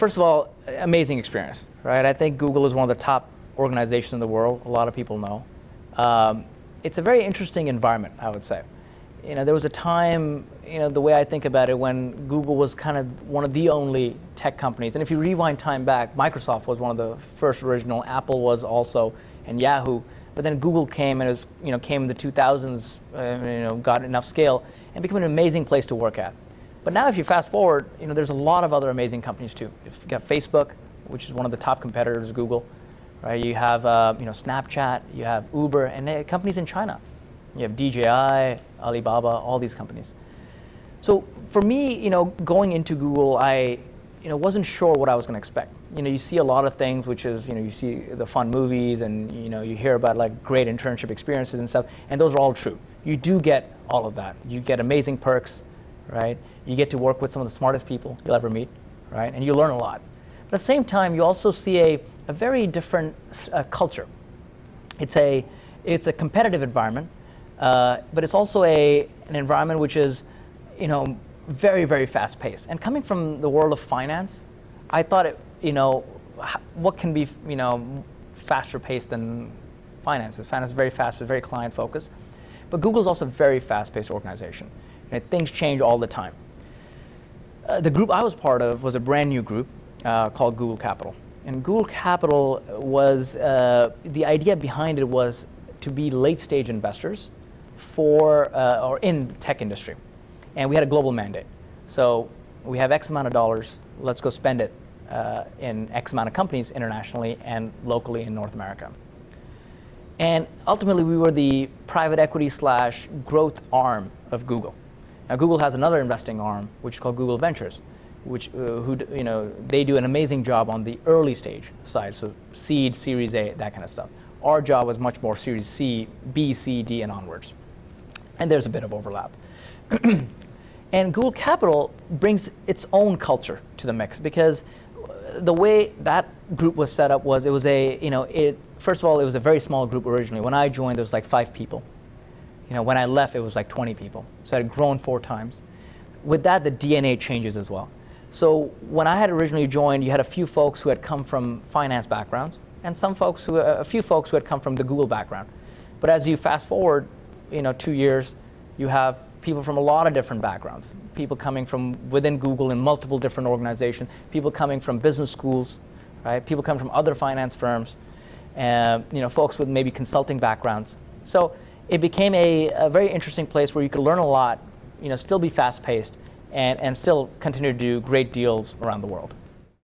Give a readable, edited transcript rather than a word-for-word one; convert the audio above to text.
first of all, amazing experience, right? I think Google is one of the top organizations in the world. A lot of people know. It's a very interesting environment, I would say. There was a time, the way I think about it, when Google was kind of one of the only tech companies. And if you rewind time back, Microsoft was one of the first original, Apple was also, and Yahoo. But then Google came and it was, came in the 2000s, got enough scale and became an amazing place to work at. But now if you fast forward, there's a lot of other amazing companies too. You've got Facebook, which is one of the top competitors of Google, right? You have, Snapchat, you have Uber, and companies in China. You have DJI, Alibaba, all these companies. So for me, going into Google, I, wasn't sure what I was going to expect. You see a lot of things, which is, you see the fun movies, and you hear about like great internship experiences and stuff, and those are all true. You do get all of that. You get amazing perks, right? You get to work with some of the smartest people you'll ever meet, right? And you learn a lot. But at the same time, you also see a very different culture. It's a competitive environment. But it's also an environment which is, very, very fast-paced. And coming from the world of finance, I thought what can be, faster-paced than finance? Finance is very fast, but very client-focused. But Google's also a very fast-paced organization. Things change all the time. The group I was part of was a brand new group called Google Capital. And Google Capital was, the idea behind it was to be late-stage investors or in the tech industry. And we had a global mandate. So we have X amount of dollars, let's go spend it in X amount of companies internationally and locally in North America. And ultimately, we were the private equity / growth arm of Google. Now, Google has another investing arm, which is called Google Ventures, which they do an amazing job on the early stage side, so seed, Series A, that kind of stuff. Our job was much more Series C, B, C, D, and onwards. And there's a bit of overlap. And Google Capital brings its own culture to the mix, because the way that group was set up was, first of all, it was a very small group originally. When I joined, there was like 5 people. When I left, it was like 20 people. So it had grown 4 times. With that, the DNA changes as well. So when I had originally joined, you had a few folks who had come from finance backgrounds, and a few folks who had come from the Google background. But as you fast forward, 2 years, you have people from a lot of different backgrounds. People coming from within Google in multiple different organizations, people coming from business schools, right? People coming from other finance firms, folks with maybe consulting backgrounds. So it became a very interesting place where you could learn a lot, still be fast-paced, and still continue to do great deals around the world.